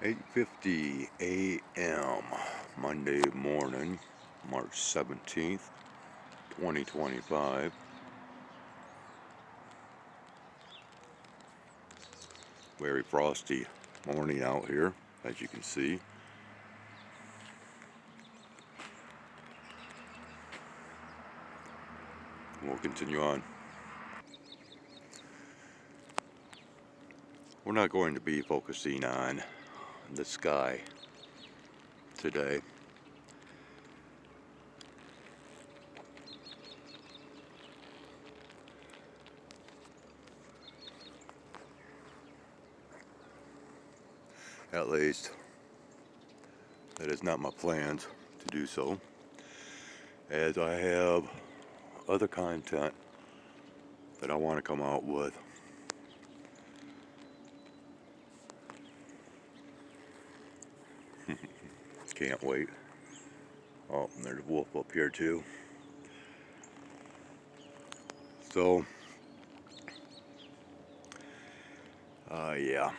8:50 a.m. Monday morning, March 17th, 2025. Very frosty morning out here, as you can see. We'll continue on. We're not going to be focusing on the sky today. At least, that is not my plans to do so, as I have other content that I want to come out with. Can't wait. Oh, and there's a wolf up here too. So, yeah.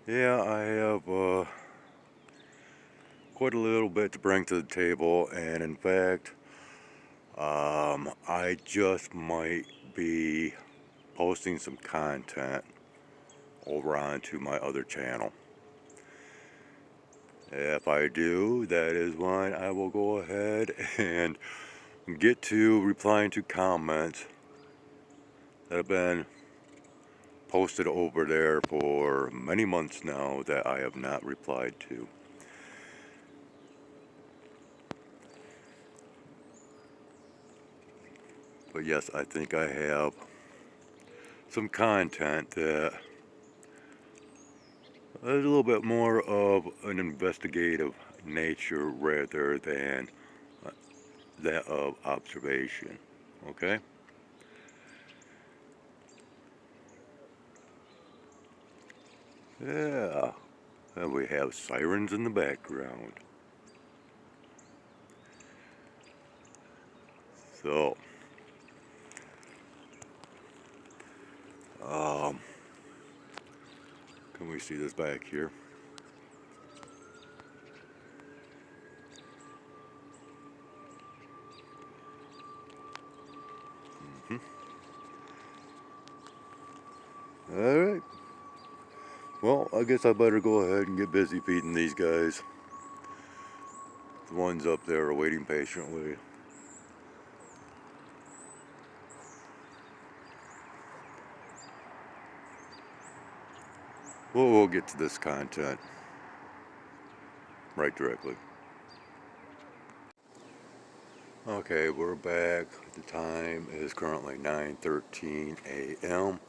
Yeah, I have quite a little bit to bring to the table, and in fact, I just might be posting some content over onto my other channel. If I do, that is when I will go ahead and get to replying to comments that have been posted over there for many months now that I have not replied to. But yes, I think I have some content that is a little bit more of an investigative nature rather than that of observation. Okay? Yeah. And we have sirens in the background. So, can we see this back here? Alright. Well, I guess I better go ahead and get busy feeding these guys. The ones up there are waiting patiently. Well, we'll get to this content right directly. Okay, we're back. The time is currently 9:13 a.m.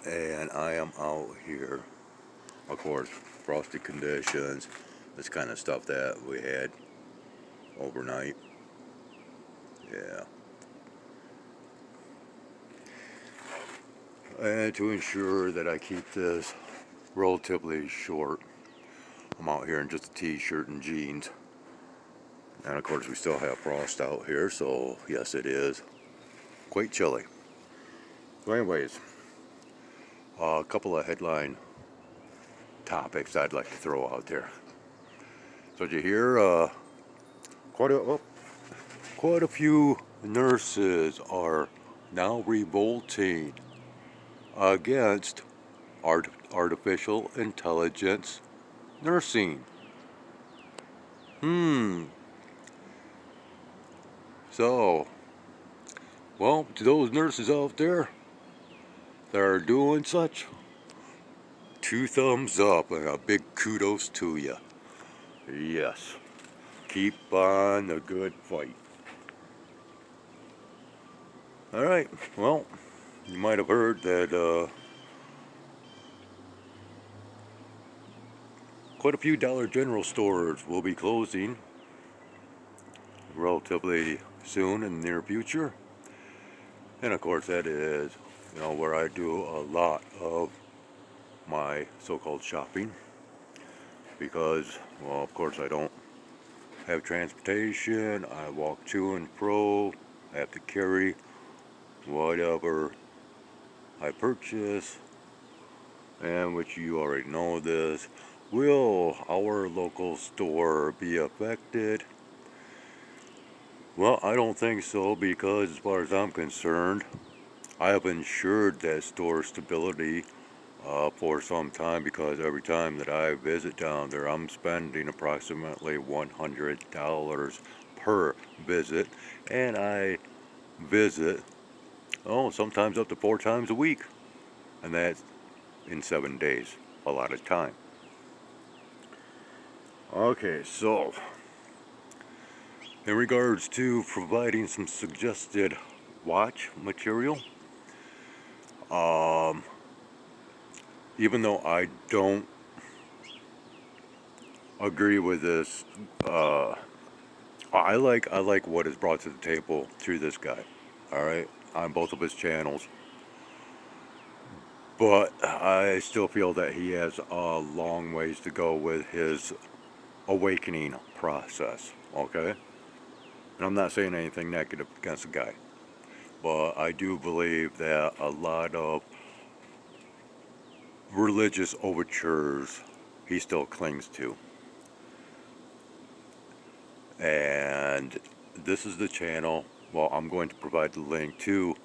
And I am out here. Of course, frosty conditions, this kind of stuff that we had overnight. Yeah. And to ensure that I keep this relatively short, I'm out here in just a t-shirt and jeans. And of course we still have frost out here, so yes, it is quite chilly. So anyways, a couple of headline topics I'd like to throw out there. So did you hear quite a few nurses are now revolting against artificial intelligence nursing. So, well, to those nurses out there that are doing such, 2 thumbs up and a big kudos to you. Yes, keep on the good fight. Alright, well, you might have heard that quite a few Dollar General stores will be closing relatively soon in the near future. And of course that is, where I do a lot of my so-called shopping. because, well, of course I don't have transportation. I walk to and fro. I have to carry whatever I purchase, and which you already know this. Will our local store be affected? Well, I don't think so, because as far as I'm concerned, I have ensured that store stability for some time, because every time that I visit down there, I'm spending approximately $100 per visit, and I visit, oh, sometimes up to 4 times a week, and that's in 7 days, a lot of time. Okay, so in regards to providing some suggested watch material, um, even though I don't agree with this, I like what is brought to the table through this guy. All right, on both of his channels, but I still feel that he has a long ways to go with his awakening process. Okay, and I'm not saying anything negative against the guy, but I do believe that a lot of religious overtures he still clings to. And this is the channel. Well, I'm going to provide the link to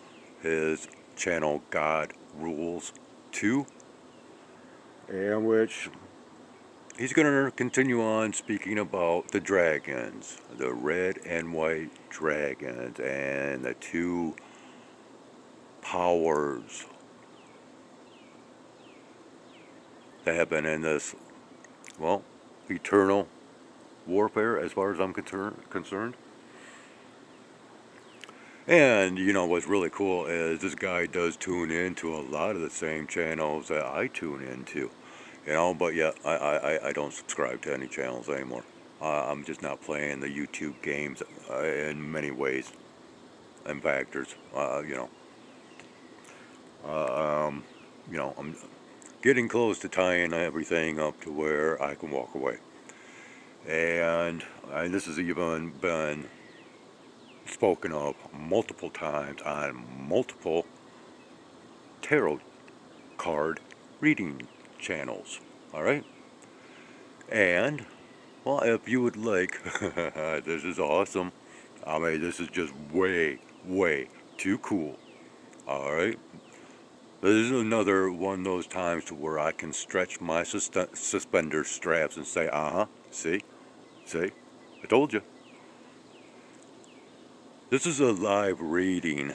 his channel, God Rules 2, in which he's going to continue on speaking about the dragons, the red and white dragons, and the two powers that have been in this, well, eternal warfare as far as I'm concerned. And you know what's really cool is this guy does tune into a lot of the same channels that I tune into, you know. But yeah, I don't subscribe to any channels anymore. I'm just not playing the YouTube games in many ways and factors. I'm getting close to tying everything up to where I can walk away. And this has even been spoken of multiple times on multiple tarot card reading channels. All right, and well, if you would like, this is awesome. I mean, this is just way too cool. All right, this is another one of those times to where I can stretch my suspender straps and say, see, I told you. This is a live reading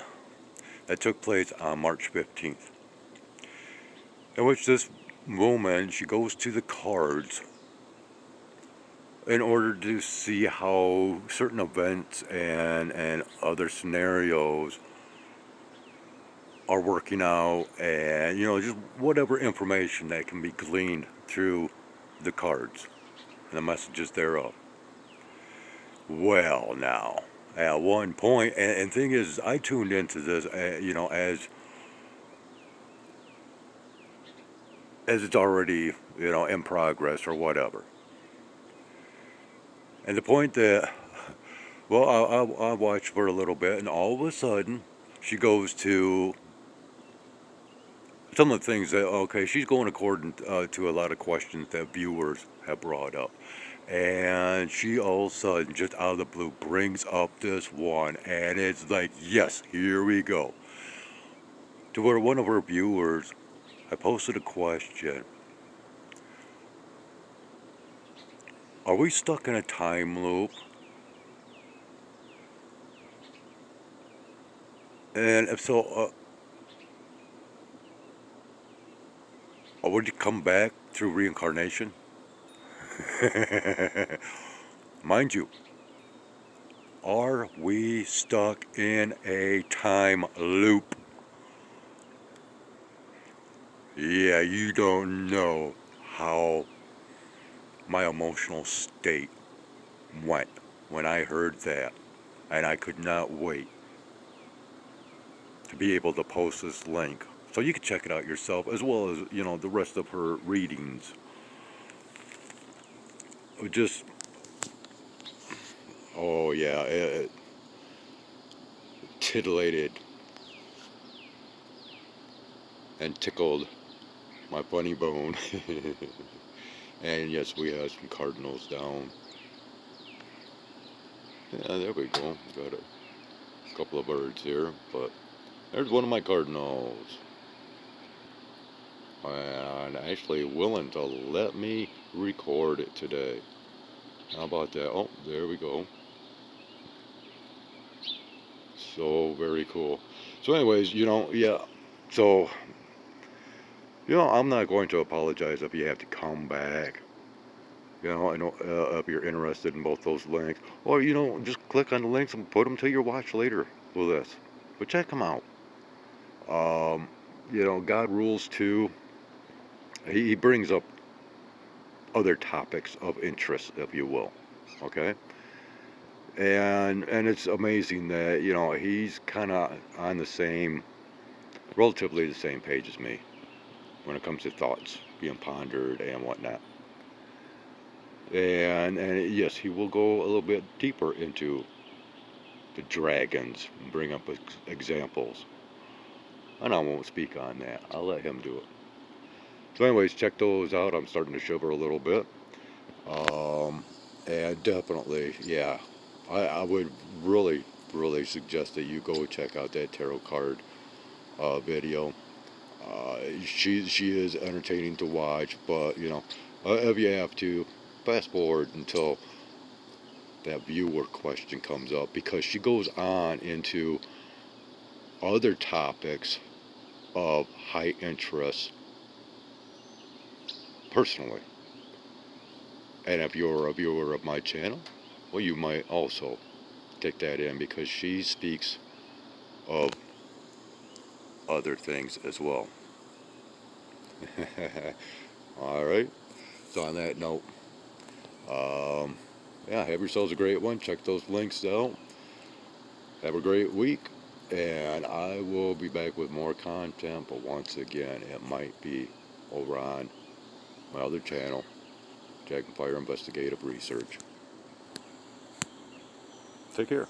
that took place on March 15th, in which this woman, she goes to the cards in order to see how certain events and other scenarios are working out, and you know, just whatever information that can be gleaned through the cards and the messages thereof. Well, now at one point, and thing is, I tuned into this, as it's already, in progress or whatever. And the point that, well, I watched for a little bit, and all of a sudden, she goes to some of the things that, okay, she's going according to a lot of questions that viewers have brought up. And she all of a sudden, just out of the blue, brings up this one, and it's like, yes, here we go. To where one of her viewers, I posted a question: are we stuck in a time loop? And if so, would you come back through reincarnation? Mind you, are we stuck in a time loop? Yeah, you don't know how my emotional state went when I heard that, and I could not wait to be able to post this link so you can check it out yourself, as well as, the rest of her readings. just, oh yeah, it titillated and tickled my funny bone. And yes, we have some cardinals down. Yeah, there we go. Got a couple of birds here, but there's one of my cardinals. And actually willing to let me record it today. How about that? Oh, there we go. So very cool. So anyways, yeah. So, I'm not going to apologize if you have to come back. I know if you're interested in both those links. Or, just click on the links and put them to your watch later with this. But check them out. Um, God rules too. He brings up other topics of interest, if you will. Okay? And it's amazing that, he's kind of on the same, relatively the same page as me when it comes to thoughts being pondered and whatnot. And yes, he will go a little bit deeper into the dragons and bring up examples. And I won't speak on that. I'll let him do it. So anyways, check those out. I'm starting to shiver a little bit. And definitely, yeah, I would really, really suggest that you go check out that tarot card video. She is entertaining to watch, but if you have to, fast forward until that viewer question comes up, because she goes on into other topics of high interest personally. And if you're a viewer of my channel, well, you might also take that in, because she speaks of other things as well. All right. So on that note, yeah, have yourselves a great one. Check those links out. Have a great week. And I will be back with more content, but once again, it might be over on my other channel, Dragonfire Investigative Research. Take care.